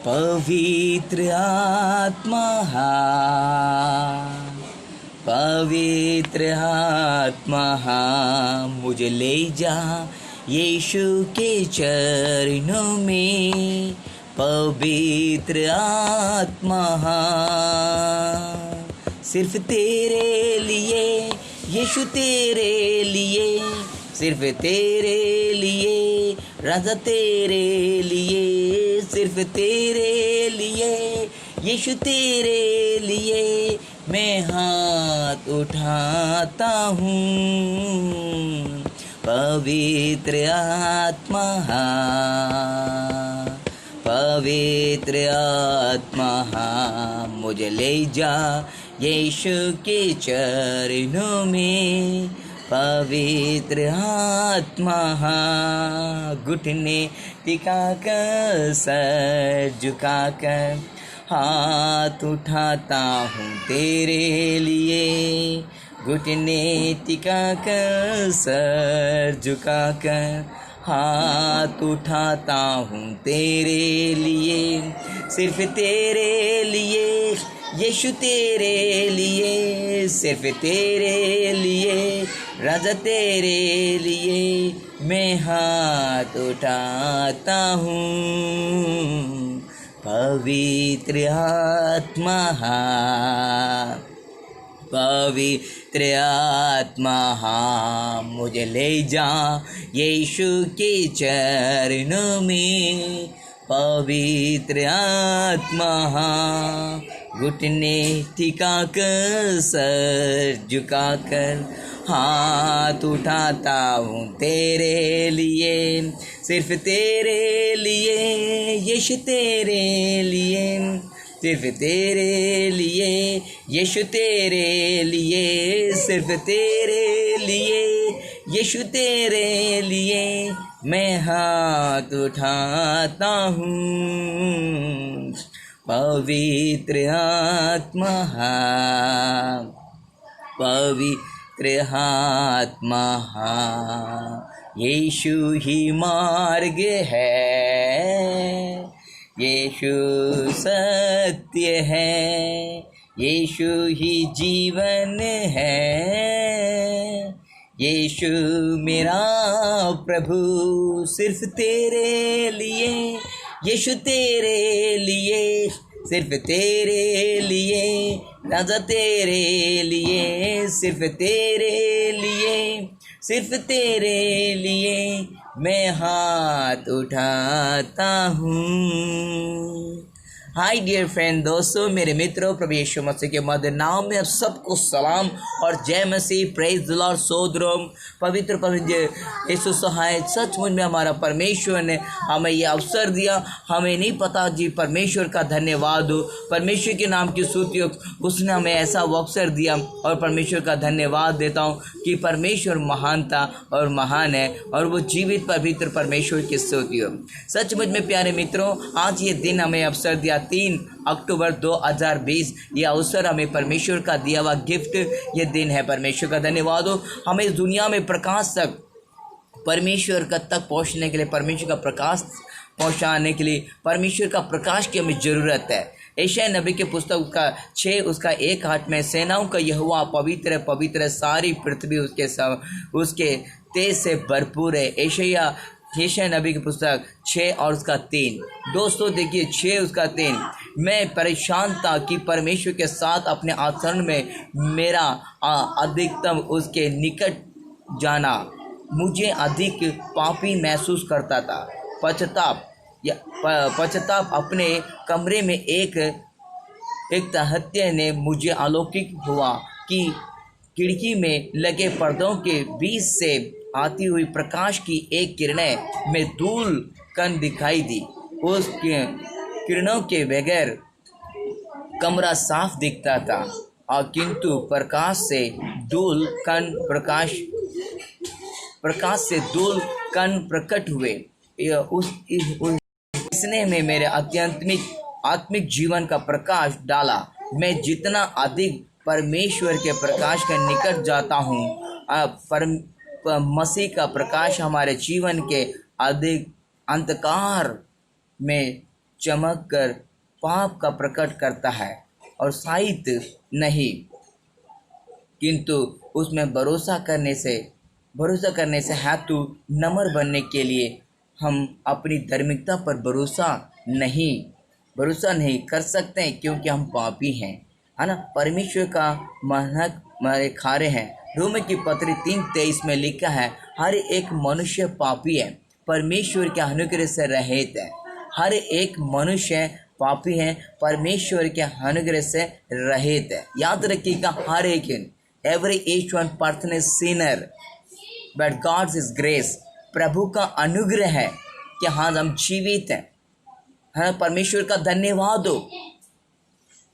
पवित्र आत्मा पवित्र आत्मा मुझे ले जा यीशु के चरणों में। पवित्र आत्मा सिर्फ तेरे लिए यीशु, तेरे लिए, सिर्फ तेरे लिए राजा, तेरे लिए, सिर्फ तेरे लिए यीशु, तेरे लिए मैं हाथ उठाता हूँ। पवित्र आत्मा पवित्र आत्मा मुझे ले जा यीशु के चरणों में। पवित्र आत्मा घुटने टिकाकर सर झुकाकर हाथ उठाता हूँ तेरे लिए। घुटने टिकाकर सर झुकाकर हाथ उठाता हूँ तेरे लिए। सिर्फ तेरे लिए यीशु, तेरे लिए, सिर्फ तेरे लिए राजा, तेरे लिए मैं हाथ उठाता हूँ। पवित्र आत्मा पवित्र आत्मा मुझे ले जा यीशु के चरणों में। पवित्र आत्मा घुटने टिकाकर सर झुकाकर हाथ उठाता हूँ तेरे लिए। सिर्फ तेरे लिए यीशु, तेरे लिए, सिर्फ तेरे लिए यीशु, तेरे लिए, सिर्फ तेरे लिए यीशु, तेरे लिए मैं हाथ उठाता हूँ। पवित्र आत्मा पवित्र आत्मा यीशु ही मार्ग है, यीशु सत्य है, यीशु ही जीवन है, यीशु मेरा प्रभु। सिर्फ तेरे लिए यीशु, तेरे लिए, सिर्फ तेरे लिए राजा, तेरे लिए, सिर्फ तेरे लिए, सिर्फ तेरे लिए मैं हाथ उठाता हूँ। हाय डियर फ्रेंड, दोस्तों, मेरे मित्रों, प्रभु यीशु मसीह के मधुर नाम में आप सबको सलाम और जय मसीह। Praise the lord. सोदरों, पवित्र यीशु सहाय, सचमुच में हमारा परमेश्वर ने हमें ये अवसर दिया। हमें नहीं पता जी, परमेश्वर का धन्यवाद हो, परमेश्वर के नाम की स्तुति हो, उसने हमें ऐसा अवसर दिया और परमेश्वर का धन्यवाद देता हूँ कि परमेश्वर महान था और महान है और वो जीवित पवित्र परमेश्वर की स्तुति हो। सचमुच में प्यारे मित्रों, आज ये दिन हमें अवसर दिया, 3 अक्टूबर 2020। ये अवसर हमें परमेश्वर का दिया हुआ गिफ्ट, ये दिन है। परमेश्वर का धन्यवाद हो। हमें इस दुनिया में प्रकाश तक, परमेश्वर का तक पहुंचने के लिए, परमेश्वर का प्रकाश पहुंचाने के लिए, परमेश्वर का प्रकाश की हमें ज़रूरत है। यशायाह नबी के पुस्तक का 6 उसका 1 में सेनाओं का यहोवा पवित्र है, पवित्र है, सारी पृथ्वी उसके तेज से भरपूर है। यशायाह नबी की पुस्तक 6 और उसका 3। दोस्तों देखिए, 6 उसका 3। मैं परेशान था कि परमेश्वर के साथ अपने आचरण में मेरा अधिकतम उसके निकट जाना, मुझे अधिक पापी महसूस करता था। पश्चाताप अपने कमरे में एक तहत्य ने मुझे अलौकिक हुआ कि खिड़की में लगे पर्दों के बीच से आती हुई प्रकाश की एक किरणें में धूल कण दिखाई दी। उस किरणों के बगैर कमरा साफ दिखता था, और किंतु प्रकाश से धूल कण प्रकट हुए। इसने में मेरे आत्मिक जीवन का प्रकाश डाला। मैं जितना अधिक परमेश्वर के प्रकाश के निकट जाता हूँ, मसीह का प्रकाश हमारे जीवन के अधिक अंधकार में चमक कर पाप का प्रकट करता है और शायद नहीं, किंतु उसमें भरोसा करने से हेतु नम्र बनने के लिए हम अपनी धार्मिकता पर भरोसा नहीं कर सकते हैं, क्योंकि हम पापी हैं, है ना। परमेश्वर का मेहनत हमारे खारे हैं। रोमी की पत्री 3:23 में लिखा है, हर एक मनुष्य पापी है, परमेश्वर के अनुग्रह से रहित है। हर एक मनुष्य पापी है, परमेश्वर के अनुग्रह से रहित है। याद रखिएगा, हर एक, every each one person is sinner but God's is grace। प्रभु का अनुग्रह है कि हाँ हम जीवित हैं, हाँ। परमेश्वर का धन्यवाद हो,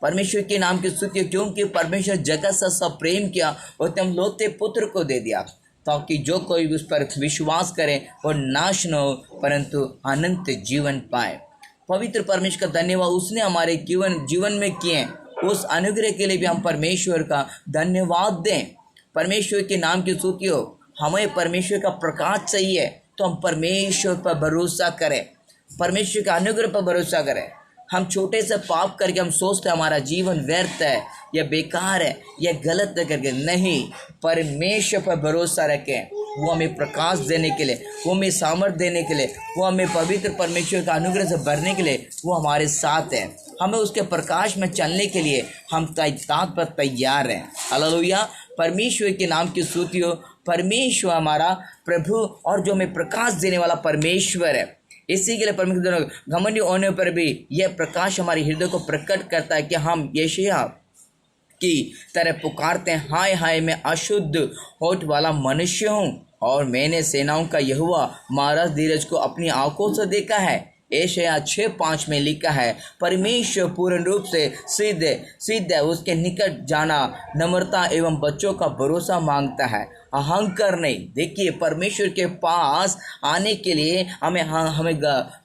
परमेश्वर के नाम की स्तुति, क्योंकि परमेश्वर जगत से सब प्रेम किया और तुम लोते पुत्र को दे दिया, ताकि जो कोई उस पर विश्वास करे वो नाश न हो परंतु अनंत जीवन पाए। पवित्र परमेश्वर का धन्यवाद उसने हमारे जीवन में किए। उस अनुग्रह के लिए भी हम परमेश्वर का धन्यवाद दें। परमेश्वर के नाम की स्तुति हो। हमें परमेश्वर का प्रकाश चाहिए तो हम परमेश्वर पर भरोसा करें, परमेश्वर के अनुग्रह पर भरोसा करें। हम छोटे से पाप करके हम सोचते हैं हमारा जीवन व्यर्थ है या बेकार है या गलत करके, नहीं, परमेश्वर पर भरोसा रखें। वो हमें प्रकाश देने के लिए, वो हमें सामर्थ्य देने के लिए, वो हमें पवित्र परमेश्वर का अनुग्रह से भरने के लिए वो हमारे साथ है। हमें उसके प्रकाश में चलने के लिए हम साथ पर तैयार हैं। हालेलुया, परमेश्वर के नाम की स्तुति हो। परमेश्वर हमारा प्रभु और जो हमें प्रकाश देने वाला परमेश्वर है। इसी के लिए परमेश्वर घमंडी होने पर भी यह प्रकाश हमारे हृदय को प्रकट करता है कि हम यशायाह की तरह पुकारते हैं, हाय हाय मैं अशुद्ध होठ वाला मनुष्य हूँ और मैंने सेनाओं का यहोवा महाराज धीरज को अपनी आंखों से देखा है। यशायाह 6:5 में लिखा है, परमेश्वर पूर्ण रूप से सिद्ध है, उसके निकट जाना नम्रता एवं बच्चों का भरोसा मांगता है, अहंकार नहीं। देखिए, परमेश्वर के पास आने के लिए हमें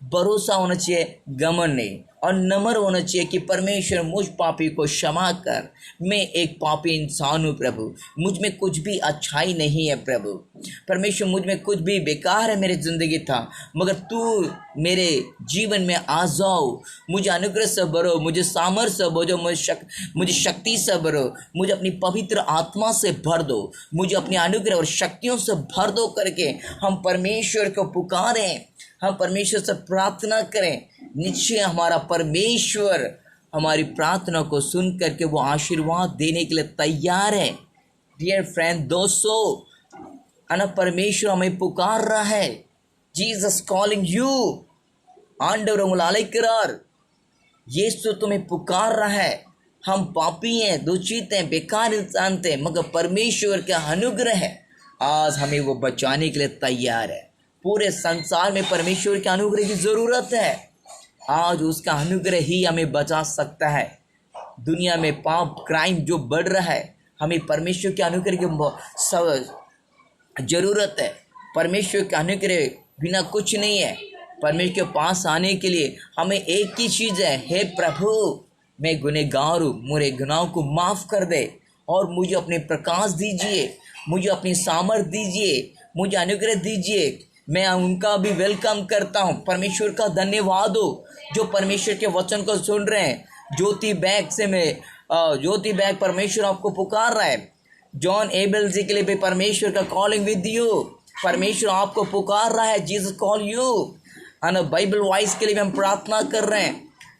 भरोसा होना चाहिए, घमंड नहीं, और नम्र होना चाहिए कि परमेश्वर मुझ पापी को क्षमा कर, मैं एक पापी इंसान हूँ प्रभु, मुझ में कुछ भी अच्छाई नहीं है प्रभु। परमेश्वर मुझ में कुछ भी बेकार है मेरी ज़िंदगी था, मगर तू मेरे जीवन में आ जाओ, मुझे अनुग्रह से भरो, मुझे सामर्थ्य से भरो, मुझे शक्ति से भरो, मुझे अपनी पवित्र आत्मा से भर दो, मुझे अपनी अनुग्रह और शक्तियों से भर दो करके हम परमेश्वर को पुकारें, हम परमेश्वर से प्रार्थना करें। निश्चय हमारा परमेश्वर हमारी प्रार्थना को सुन करके वो आशीर्वाद देने के लिए तैयार है। डियर फ्रेंड, दोस्तों, परमेश्वर हमें पुकार रहा है। Jesus calling you. आंडवर उंगल अழைக்கிறார்। यीशु तुम्हें पुकार रहा है। हम पापी हैं, दूषित हैं, बेकार इंसान थे, मगर परमेश्वर का अनुग्रह है, आज हमें वो बचाने के लिए तैयार है। पूरे संसार में परमेश्वर के अनुग्रह की ज़रूरत है। आज उसका अनुग्रह ही हमें बचा सकता है। दुनिया में पाप क्राइम जो बढ़ रहा है, हमें परमेश्वर के अनुग्रह की ज़रूरत है। परमेश्वर के अनुग्रह बिना कुछ नहीं है। परमेश्वर के पास आने के लिए हमें एक ही चीज़ है, हे प्रभु मैं गुनहगार हूँ, मेरे गुनाहों को माफ़ कर दे और मुझे अपने प्रकाश दीजिए, मुझे अपनी सामर्थ दीजिए, मुझे अनुग्रह दीजिए। मैं उनका भी वेलकम करता हूँ। परमेश्वर का धन्यवाद हो जो परमेश्वर के वचन को सुन रहे हैं। ज्योति बैग परमेश्वर आपको पुकार रहा है। जॉन एबल जी के लिए भी परमेश्वर का कॉलिंग विद यू, परमेश्वर आपको पुकार रहा है। Jesus call you. Bible voice के लिए भी हम प्रार्थना कर रहे हैं।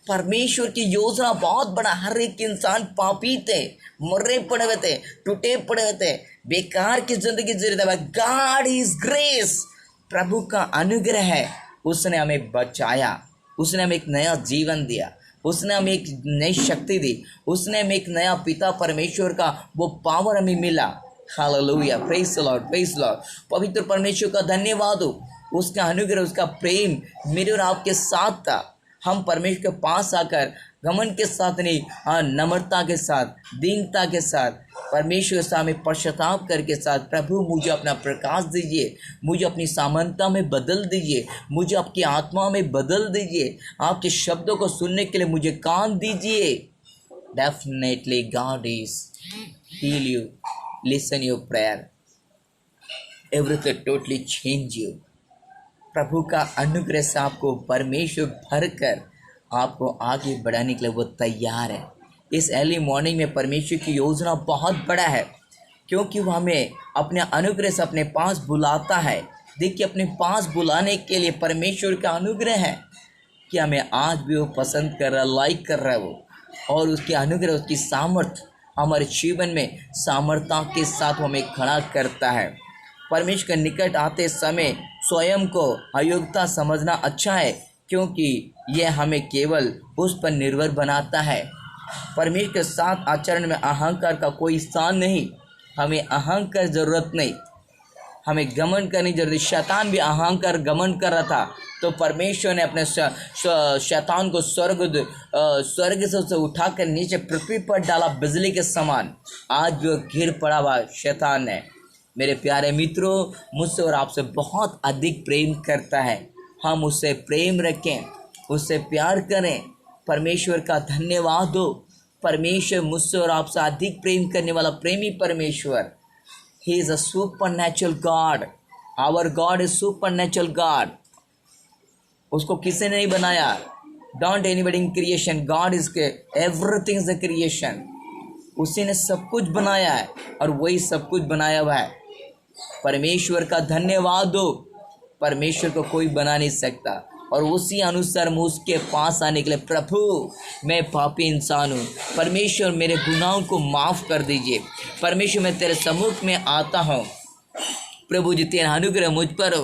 परमेश्वर की योजना बहुत बड़ा। हर एक इंसान पापी थे, मरे पड़े हुए थे, टूटे पड़े हुए थे, बेकार की जिंदगी जी रहे थे। गॉड इज ग्रेस, प्रभु का अनुग्रह है। उसने हमें बचाया, उसने हमें एक नया जीवन दिया, उसने हमें एक नई शक्ति दी, उसने हमें एक नया पिता परमेश्वर का वो पावर हमें मिला। Hallelujah, praise the Lord, praise the Lord. पवित्र परमेश्वर का धन्यवाद हो। उसका अनुग्रह, उसका प्रेम मेरे और आपके साथ था। हम परमेश्वर के पास आकर घमंड के साथ नहीं, नम्रता के साथ, दीनता के साथ परमेश्वर से हमें पश्चाताप करके साथ, प्रभु मुझे अपना प्रकाश दीजिए, मुझे अपनी सामर्थ्य में बदल दीजिए, मुझे आपकी आत्मा में बदल दीजिए, आपके शब्दों को सुनने के लिए मुझे कान दीजिए। Definitely God is heal you, listen your prayer, everything totally change you. प्रभु का अनुग्रह से आपको परमेश्वर भर कर आपको आगे बढ़ाने के लिए वो तैयार है। इस अर्ली मॉर्निंग में परमेश्वर की योजना बहुत बड़ा है, क्योंकि वो हमें अपने अनुग्रह से अपने पास बुलाता है। देखिए, अपने पास बुलाने के लिए परमेश्वर का अनुग्रह है कि हमें आज भी वो पसंद कर रहा है, लाइक कर रहा है वो, और उसके अनुग्रह, उसकी सामर्थ्य हमारे जीवन में सामर्थ्य के साथ वो हमें खड़ा करता है। परमेश्वर के निकट आते समय स्वयं को अयोग्यता समझना अच्छा है, क्योंकि यह हमें केवल उस पर निर्भर बनाता है। परमेश्वर के साथ आचरण में अहंकार का कोई स्थान नहीं। हमें अहंकार जरूरत नहीं, हमें घमंड करने जरूरत। शैतान भी अहंकार घमंड कर रहा था, तो परमेश्वर ने अपने शैतान को स्वर्ग से उसे उठाकर नीचे पृथ्वी पर डाला बिजली के समान। आज जो गिर पड़ा हुआ शैतान है, मेरे प्यारे मित्रों, मुझसे और आपसे बहुत अधिक प्रेम करता है। हम उससे प्रेम रखें, उससे प्यार करें। परमेश्वर का धन्यवाद दो। परमेश्वर मुझसे और आपसे अधिक प्रेम करने वाला प्रेमी परमेश्वर। He is a supernatural God. Our God is supernatural God. उसको किसी ने नहीं बनाया। Don't anybody in creation. God is everything is a creation. उसी ने सब कुछ बनाया है और वही सब कुछ बनाया हुआ है। परमेश्वर का धन्यवाद दो। परमेश्वर को कोई बना नहीं सकता, और उसी अनुसार मैं उसके पास आने के लिए, प्रभु मैं पापी इंसान हूँ, परमेश्वर मेरे गुनाहों को माफ़ कर दीजिए। परमेश्वर मैं तेरे सम्मुख में आता हूँ। प्रभु जी तेरा अनुग्रह मुझ पर हो।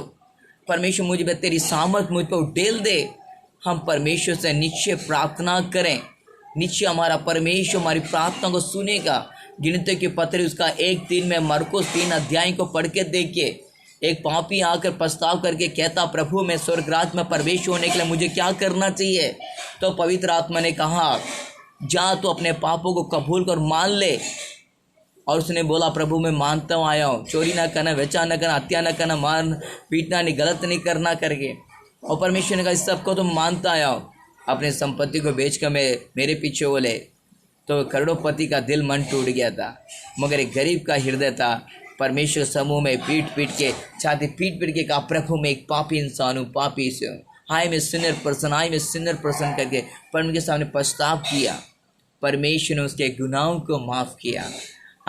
परमेश्वर मुझ पर तेरी सामर्थ मुझ पर उडेल दे। हम परमेश्वर से निश्चय प्रार्थना करें। निश्चय हमारा परमेश्वर हमारी प्रार्थना को सुनेगा। गिनती की पत्री उसका 1:3 में मरकुस 3 अध्याय को पढ़ के देखिए। एक पापी आकर प्रस्ताव करके कहता, प्रभु मैं स्वर्ग राज्य में प्रवेश होने के लिए मुझे क्या करना चाहिए? तो पवित्र आत्मा ने कहा, जा तो अपने पापों को कबूल कर मान ले। और उसने बोला, प्रभु मैं मानता हूँ, आया हूँ, चोरी ना करना, व्यभिचार ना करना, हत्या ना करना, मार पीटना नहीं, गलत नहीं करना करके। और परमेश्वर ने कहा, इस सबको तो मानता आया हूँ। अपने संपत्ति को बेच कर मेरे पीछे बोले। तो करोड़पति का दिल मन टूट गया था, मगर एक गरीब का हृदय था। परमेश्वर समूह में पीट पीट के कहा, प्रभु मैं एक पापी इंसान हूँ, पापी से हूँ, आई मैं सिनर पर्सन करके परमेश्वर के सामने पछताव किया। परमेश्वर ने उसके गुनाहों को माफ़ किया।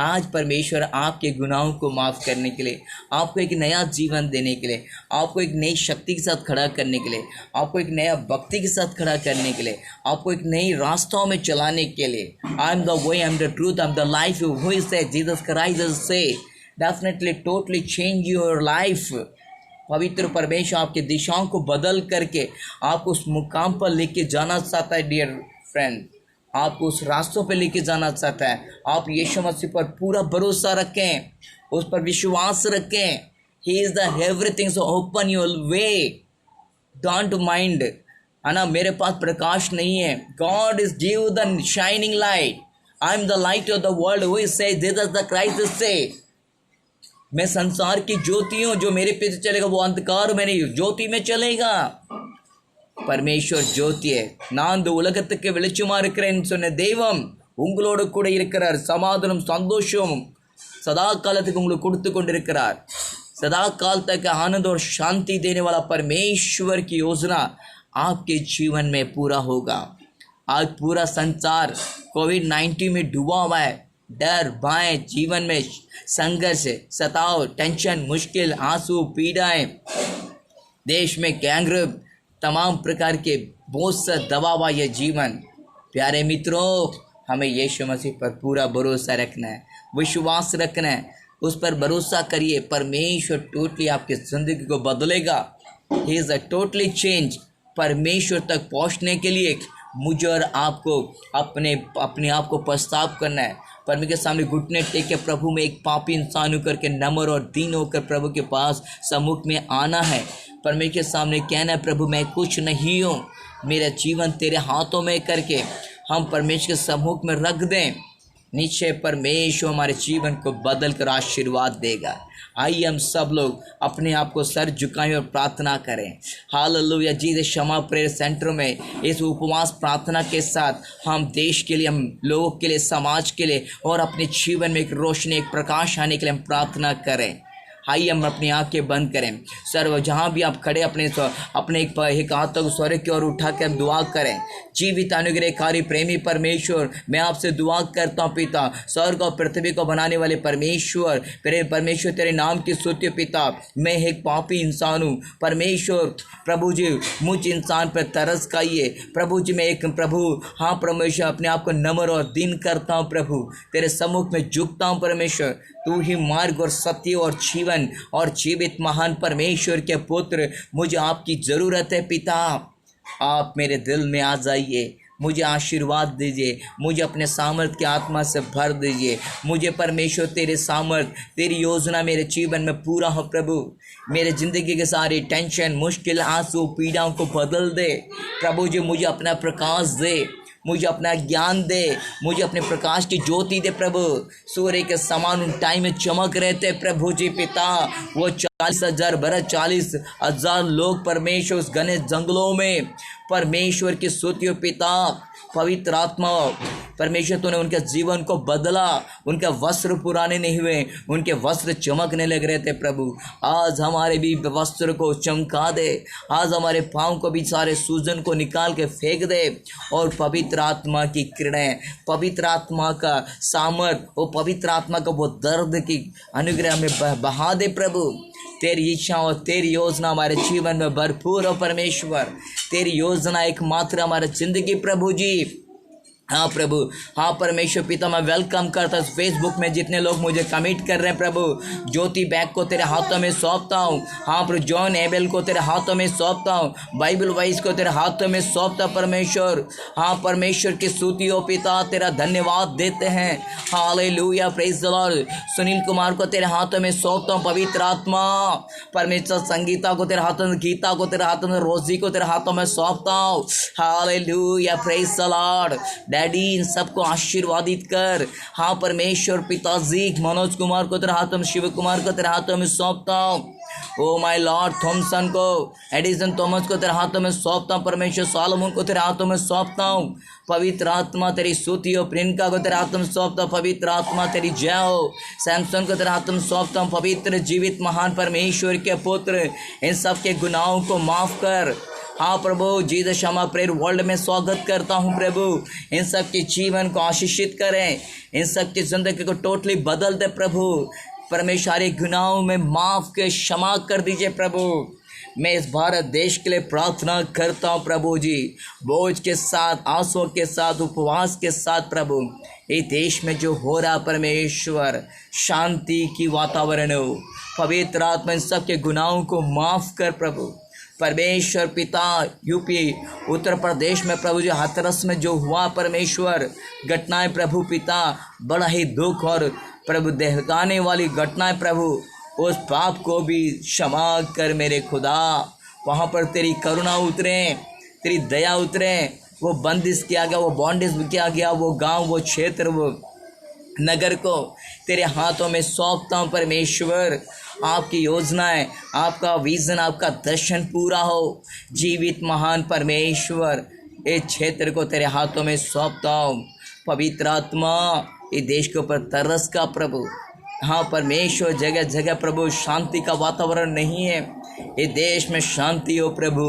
आज परमेश्वर आपके गुनाहों को माफ़ करने के लिए, आपको एक नया जीवन देने के लिए, आपको एक नई शक्ति के साथ खड़ा करने के लिए, आपको एक नया भक्ति के साथ खड़ा करने के लिए, आपको एक नई रास्तों में चलाने के लिए, I am the way, I am the truth, I am the life, who is से जीसस क्राइस्ट से definitely totally change your life. पवित्र परमेश्वर आपकी दिशाओं को बदल करके आपको उस मुकाम पर लेके जाना चाहता है। डियर फ्रेंड, आपको उस रास्तों पे लेके जाना चाहता है। आप यीशु मसीह पर पूरा भरोसा रखें, उस पर विश्वास रखें। He is the everything, so open your way, don't mind, है ना, मेरे पास प्रकाश नहीं है। God is give the shining light, I am the light of the world, who is से जीसस द क्राइस्ट से, मैं संसार की ज्योति हूँ, जो मेरे पीछे चलेगा वो अंधकार में नहीं, ज्योति में चलेगा। परमेश्वर ज्योति है। நான் இந்த உலகத்துக்கு வெளிச்சமா இருக்கிறேன்னு சொன்ன தெய்வம் உங்களோடு கூட இருக்கிறார்। சமாதானம் சந்தோஷமும் सदा काल तक உங்களுக்கு கொடுத்து கொண்டிருக்கிறார்। सदा काल तक आनंद और शांति देने वाला परमेश्वर की योजना आपके जीवन में पूरा होगा। आज पूरा संसार कोविड-19 में डूबा हुआ है। डर, भय, जीवन में संघर्ष, सताव, टेंशन, मुश्किल, आंसू, पीड़ाएं, देश में गैंगरेप, तमाम प्रकार के बोझ से दबा हुआ यह जीवन। प्यारे मित्रों, हमें यीशु मसीह पर पूरा भरोसा रखना है, विश्वास रखना है, उस पर भरोसा करिए। परमेश्वर टोटली आपकी ज़िंदगी को बदलेगा। He is a totally change. परमेश्वर तक पहुंचने के लिए मुझे और आपको अपने आप को प्रस्ताव करना है। परमेश्वर के सामने घुटने टेक के, प्रभु में एक पापी इंसान होकर के नम्र और दीन होकर प्रभु के पास सम्मुख में आना है। परमेश्वर के सामने कहना है, प्रभु मैं कुछ नहीं हूँ, मेरा जीवन तेरे हाथों में करके हम परमेश्वर के सम्मुख में रख दें। निश्चय परमेश्वर हमारे जीवन को बदल कर आशीर्वाद देगा। आइए हम सब लोग अपने आप को सर झुकाएं और प्रार्थना करें। हालेलुया। जीसस क्षमा प्रेयर सेंटर में इस उपवास प्रार्थना के साथ हम देश के लिए, हम लोगों के लिए, समाज के लिए और अपने जीवन में एक रोशनी, एक प्रकाश आने के लिए हम प्रार्थना करें। आइए हम अपनी आंखें बंद करें। सर्व जहाँ भी आप खड़े अपने एक हाथों को स्वर्ग की ओर उठा के हम दुआ करें। जीवित अनुग्रहकारी प्रेमी परमेश्वर, मैं आपसे दुआ करता हूँ पिता, स्वर्ग और पृथ्वी को बनाने वाले परमेश्वर, परमेश्वर तेरे नाम की स्तुति पिता। मैं एक पापी इंसान हूँ परमेश्वर, प्रभु जी मुझ इंसान पर तरस खाइए प्रभु जी। मैं एक प्रभु हाँ परमेश्वर अपने आप को नम्र और दीन करता हूँ प्रभु, तेरे सम्मुख में झुकता हूँ परमेश्वर। तू ही मार्ग और सत्य और जीवन और जीवित महान परमेश्वर के पुत्र, मुझे आपकी ज़रूरत है पिता। आप मेरे दिल में आ जाइए, मुझे आशीर्वाद दीजिए, मुझे अपने सामर्थ की आत्मा से भर दीजिए। मुझे परमेश्वर तेरे सामर्थ, तेरी योजना मेरे जीवन में पूरा हो प्रभु। मेरे ज़िंदगी के सारे टेंशन, मुश्किल, आंसू, पीड़ाओं को बदल दे प्रभु जी। मुझे अपना प्रकाश दे, मुझे अपना ज्ञान दे, मुझे अपने प्रकाश की ज्योति दे प्रभु। सूर्य के समान उन टाइम में चमक रहते प्रभु जी पिता। वो 40,000 बरस 40,000 लोग परमेश्वर उस घने जंगलों में परमेश्वर की स्तुति पिता। पवित्र आत्मा परमेश्वर तूने उनके जीवन को बदला, उनके वस्त्र पुराने नहीं हुए, उनके वस्त्र चमकने लग रहे थे प्रभु। आज हमारे भी वस्त्र को चमका दे, आज हमारे पाँव को भी सारे सूजन को निकाल के फेंक दे, और पवित्र आत्मा की किरणें, पवित्र आत्मा का सामर्थ, वो पवित्र आत्मा का वो दर्द की अनुग्रह में बहा दे प्रभु। तेरी इच्छा और तेरी योजना हमारे जीवन में भरपूर हो परमेश्वर। तेरी योजना एकमात्र हमारे जिंदगी प्रभु जी। हाँ प्रभु, हाँ परमेश्वर पिता, मैं वेलकम करता हूँ फेसबुक में जितने लोग मुझे कमिट कर रहे हैं प्रभु। ज्योति बैग को तेरे हाथों में सौंपता हूँ। हाँ प्रभु, जॉन एबेल को तेरे हाथों में सौंपता हूँ, बाइबल वाइज को तेरे हाथों में सौंपता परमेश्वर। हाँ परमेश्वर की स्तुति हो पिता, तेरा धन्यवाद देते हैं। Hallelujah, praise the Lord. Sunil Kumar को तेरे हाथों में सौंपता हूँ पवित्र आत्मा परमेश्वर। संगीता को तेरे हाथों में, गीता को तेरे हाथों में, रोजी को तेरे हाथों में सौंपता हूँ। Hallelujah, praise the lord. Daddy इन सबको आशीर्वादित कर। हाँ परमेश्वर पिताजी, मनोज कुमार को तेरे हाथों में, शिव कुमार को तेरे हाथों में सौंपता हूँ। ओ माय लॉर्ड, थॉमसन को, एडिसन थॉमस को तेरे हाथों में सौंपता हूँ परमेश्वर। सालोमन को तेरे हाथों में सौंपता हूँ पवित्र आत्मा। तेरी स्तुति हो। प्रियंका को तेरे हाथों में सौंपता हूँ पवित्र आत्मा, तेरी जय हो। सैमसन को तेरे हाथों में सौंपता हूँ पवित्र जीवित महान परमेश्वर के पुत्र। इन सब के गुनाहों को माफ कर। हाँ प्रभु, जीसस क्षमा प्रेयर वर्ल्ड में स्वागत करता हूँ प्रभु। इन सब के जीवन को आशीषित करें, इन सब की जिंदगी को टोटली बदल दे प्रभु। परमेश्वर गुनाहों में माफ के क्षमा कर दीजिए प्रभु। मैं इस भारत देश के लिए प्रार्थना करता हूँ प्रभु जी, बोझ के साथ, आंसुओं के साथ, उपवास के साथ प्रभु। इस देश में जो हो रहा परमेश्वर, शांति की वातावरण हो। पवित्र आत्मा इन सब के गुनाहों को माफ कर प्रभु। परमेश्वर पिता, यूपी उत्तर प्रदेश में प्रभु जी हाथरस में जो हुआ परमेश्वर घटनाएं प्रभु पिता, बड़ा ही दुख और प्रभु दहकाने वाली घटनाएं प्रभु, उस पाप को भी क्षमा कर मेरे खुदा। वहाँ पर तेरी करुणा उतरे, तेरी दया उतरे। वो बंदिश किया गया, वो बॉन्डिस किया गया, वो गांव, वो क्षेत्र, वो नगर को तेरे हाथों में सौंपता हूँ परमेश्वर। आपकी योजनाएं, आपका विजन, आपका दर्शन पूरा हो। जीवित महान परमेश्वर, इस क्षेत्र को तेरे हाथों में सौंपता हूँ। पवित्र आत्मा, इस देश के ऊपर तरस का प्रभु। हाँ परमेश्वर, जगह जगह प्रभु शांति का वातावरण नहीं है। इस देश में शांति हो प्रभु।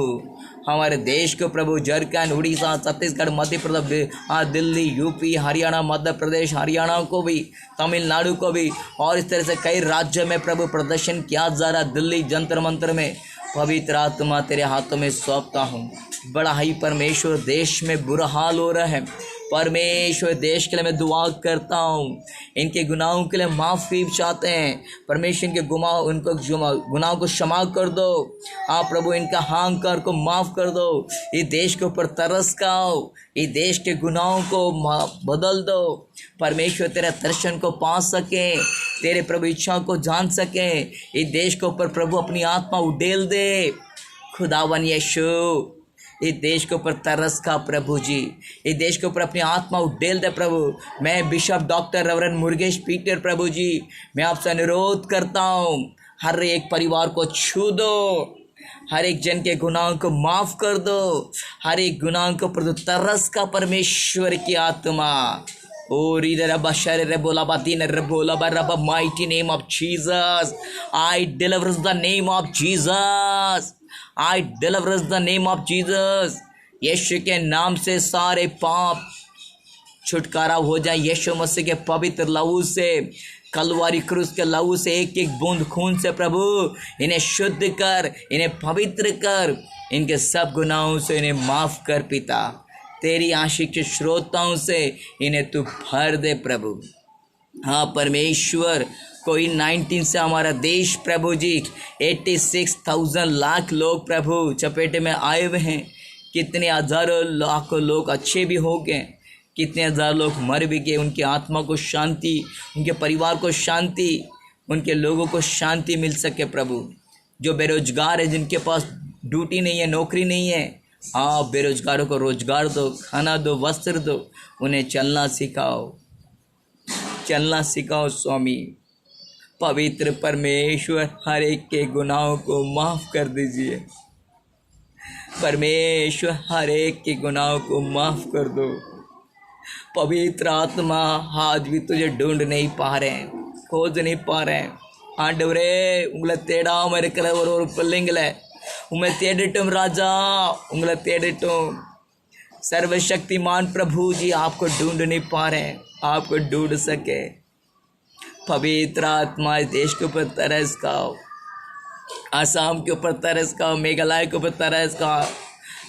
हमारे देश को प्रभु झारखंड, उड़ीसा, छत्तीसगढ़, मध्य प्रदेश, दिल्ली, यूपी, हरियाणा, मध्य प्रदेश, हरियाणा को भी, तमिलनाडु को भी, और इस तरह से कई राज्यों में प्रभु प्रदर्शन किया जा रहा। दिल्ली जंतर मंतर में पवित्र आत्मा तेरे हाथों में सौंपता हूँ। बड़ा ही परमेश्वर देश में बुरा हाल हो रहा है परमेश्वर। देश के लिए मैं दुआ करता हूँ, इनके गुनाहों के लिए माफ़ी चाहते हैं परमेश्वर। इनके उनको गुनाहों को क्षमा कर दो। आप प्रभु इनका अहंकार को माफ़ कर दो। इस देश के ऊपर तरस खाओ, इस देश के गुनाहों को बदल दो परमेश्वर। तेरे दर्शन को पा सके, तेरे प्रभु इच्छाओं को जान सके। इस देश के ऊपर प्रभु अपनी आत्मा उडेल दे खुदावन यीशु। इस देश के ऊपर तरस का प्रभु जी, इस देश के ऊपर अपनी आत्मा उडेल दे प्रभु। मैं bishop doctor reverend Murugesh Peter प्रभु जी, मैं आपसे अनुरोध करता हूँ, हर एक परिवार को छू दो, हर एक जन के गुनाहों को माफ़ कर दो, हर एक गुनाह को प्रभु तरस का परमेश्वर की आत्मा Oh, mighty name of Jesus. I deliver the name of Jesus. I deliver the name of Jesus. यीशु के नाम से सारे पाप छुटकारा हो जाए। यीशु मसीह के पवित्र लहू से, कलवारी क्रूस के लहू से, एक एक बूंद खून से प्रभु इन्हें शुद्ध कर, इन्हें पवित्र कर, इनके सब गुनाहों से इन्हें माफ़ कर पिता। तेरी आशिक के श्रोताओं से इन्हें तू भर दे प्रभु। हाँ परमेश्वर, कोविड-19 से हमारा देश प्रभु जी 86,000 लाख लोग प्रभु चपेटे में आए हुए हैं। कितने हज़ारों लाखों लोग अच्छे भी हो गए, कितने हज़ार लोग मर भी गए। उनकी आत्मा को शांति, उनके परिवार को शांति, उनके लोगों को शांति मिल सके प्रभु। जो बेरोजगार है, जिनके पास ड्यूटी नहीं है, नौकरी नहीं है, हाँ बेरोजगारों को रोजगार दो, खाना दो, वस्त्र दो, उन्हें चलना सिखाओ, चलना सिखाओ स्वामी। पवित्र परमेश्वर, हर एक के गुनाहों को माफ़ कर दीजिए परमेश्वर, हर एक के गुनाहों को माफ़ कर दो। पवित्र आत्मा, आज भी तुझे ढूंढ नहीं पा रहे हैं, खोज नहीं पा रहे हैं। ஆண்டவரே உங்களை தேடாமல் இருக்கிற ஒரு பிள்ளைங்களை உங்களை தேடட்டும் ராஜா, உங்களை தேடட்டும்। सर्वशक्तिमान प्रभु जी आपको ढूंढ नहीं पा रहे हैं, आपको ढूंढ सके। पवित्र आत्मा इस देश के ऊपर तरस खाओ, आसाम के ऊपर तरस खाओ, मेघालय के ऊपर तरस खाओ,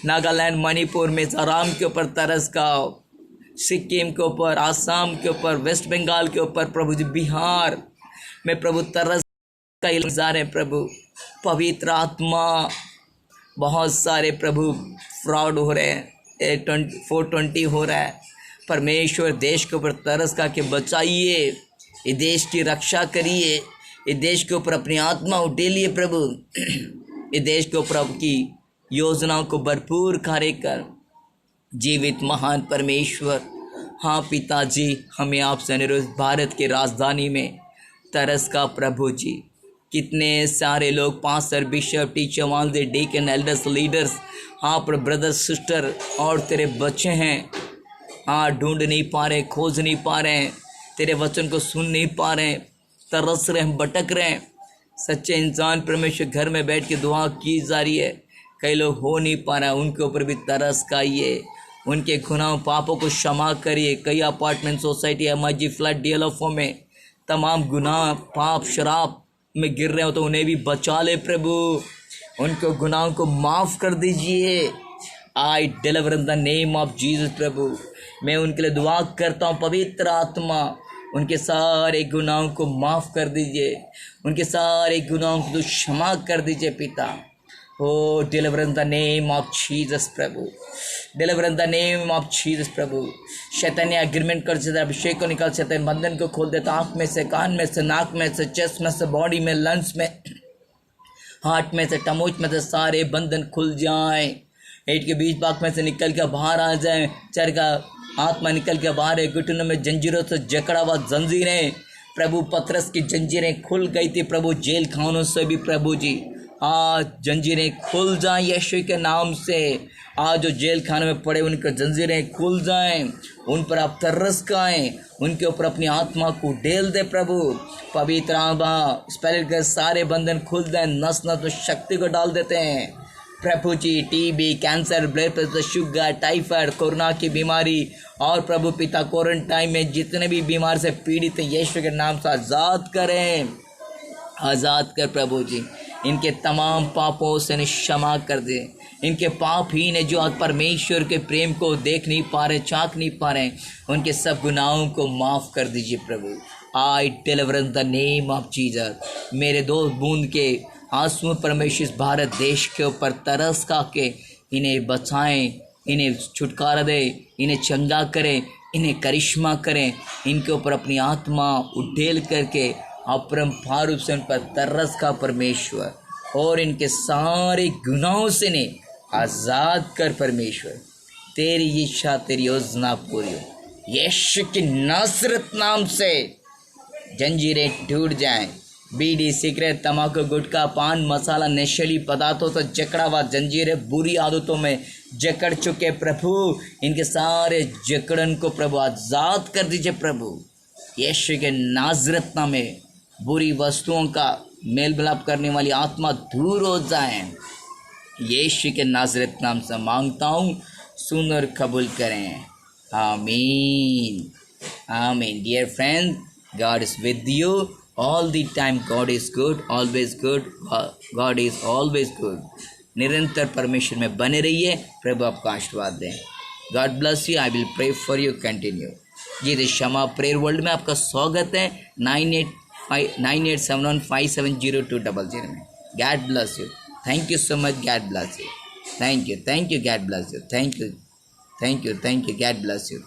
नागालैंड, मणिपुर, मिजोरम के ऊपर तरस खाओ, सिक्किम के ऊपर, आसाम के ऊपर, वेस्ट बंगाल के ऊपर प्रभु जी, बिहार में प्रभु तरस का इंतजार है प्रभु। पवित्र आत्मा, बहुत सारे प्रभु फ्रॉड हो रहे हैं, 420 हो रहा है परमेश्वर। देश के ऊपर तरस का के बचाइए, ये देश की रक्षा करिए, ये देश के ऊपर अपनी आत्मा उठेलिए प्रभु। ये देश के ऊपर आपकी योजनाओं को भरपूर कार्य कर जीवित महान परमेश्वर। हाँ पिताजी, हमें आपसे अनुरोध, भारत की राजधानी में तरस का प्रभु जी। कितने सारे लोग, पास्टर, बिशप, टीचर, वांदे, डीकन, एल्डर्स, लीडर्स, हाँ पर ब्रदर, सिस्टर और तेरे बच्चे हैं, हाँ ढूंढ नहीं पा रहे, खोज नहीं पा रहे हैं, तेरे वचन को सुन नहीं पा रहे हैं, तरस रहे हैं, भटक रहे हैं। सच्चे इंसान परमेश्वर घर में बैठ के दुआ की जा रही है, कई लोग हो नहीं पा रहा, उनके ऊपर भी तरस खाइए, उनके गुनाहों पापों को क्षमा करिए। कई अपार्टमेंट, सोसाइटी, एमआईजी, फ्लड, डीएलएफओ में तमाम गुनाह, पाप, शराब में गिर रहे हो तो उन्हें भी बचा ले प्रभु, उनके गुनाहों को माफ़ कर दीजिए। I deliver in the name of Jesus प्रभु। मैं उनके लिए दुआ करता हूँ, पवित्र आत्मा उनके सारे गुनाहों को माफ़ कर दीजिए, उनके सारे गुनाहों को क्षमा कर दीजिए पिता। Oh, deliver in the name of Jesus Prabhu, deliver in the name of Jesus प्रभु। शैतान एग्रीमेंट कर देता है, अभिषेक को निकाल देता है, बंधन को खोल देता है, आँख में से, कान में से, नाक में से, चेस्ट में से, बॉडी में, लंग्स में, हार्ट में से, टमोच में से सारे बंधन खुल जाएं, पेट के बीच भाग में से निकल कर बाहर आ जाएं, चर का आत्मा निकल के बाहर है। घुटनों में जंजीरों से जकड़ा हुआ जंजीरें प्रभु, पतरस की जंजीरें खुल गई थी प्रभु, जेल खानों से भी प्रभु जी आज जंजीरें खुल जाएं यीशु के नाम से। आज जो जेल खाने में पड़े उनके जंजीरें खुल जाएं, उन पर आप तरस खाएं, उनके ऊपर अपनी आत्मा को ढेल दे प्रभु। पवित्र आत्मा स्पिरिट के सारे बंधन खुल जाएं, नस नस में शक्ति को डाल देते हैं प्रभु जी। TB, cancer, blood pressure, sugar, typhoid, corona की बीमारी और प्रभु पिता क्वारंटाइन में जितने भी बीमार से पीड़ित हैं यीशु के नाम से आज़ाद करें, आज़ाद कर प्रभु जी। इनके तमाम पापों से क्षमा कर दे। इनके पाप ही ने जो आज परमेश्वर के प्रेम को देख नहीं पा रहे, चाक नहीं पा रहे, उनके सब गुनाहों को माफ़ कर दीजिए प्रभु। I deliver in the name of Jesus. मेरे दो बूंद के आंसू परमेश्वर इस भारत देश के ऊपर तरस का के इन्हें बचाएं, इन्हें छुटकारा दे, इन्हें चंगा करें, इन्हें करिश्मा करें, इनके ऊपर अपनी आत्मा उड़ेल करके अपरंपार रूप से उन पर तरस का परमेश्वर, और इनके सारे गुनाहों से ने आज़ाद कर परमेश्वर। तेरी इच्छा, तेरी योजना पूरी हो। यीशु के नासरत नाम से जंजीरें टूट जाएं, बीड़ी, सिगरेट, तंबाकू, गुटखा, पान मसाला, नशीली पदार्थों से जकड़ा हुआ जंजीरें, बुरी आदतों में जकड़ चुके प्रभु, इनके सारे जकड़न को प्रभु आज़ाद कर दीजिए प्रभु। यीशु के नाज़रेत नाम में बुरी वस्तुओं का मेल मिलाप करने वाली आत्मा दूर हो जाए। यीशु के नाज़रेत नाम से मांगता हूँ, सुन और कबूल करें। आमीन आमीन। Dear friend, God is with you all the time. God is good, always good. God is always good. निरंतर परमेश्वर में बने रहिए, प्रभु आपको आशीर्वाद दें। God bless you. I will pray for you. Continue. जी तो क्षमा प्रेयर वर्ल्ड में आपका स्वागत है 9871570200 में। God bless you. Thank you so much. God bless you. Thank you. God bless you. Thank you. God bless you.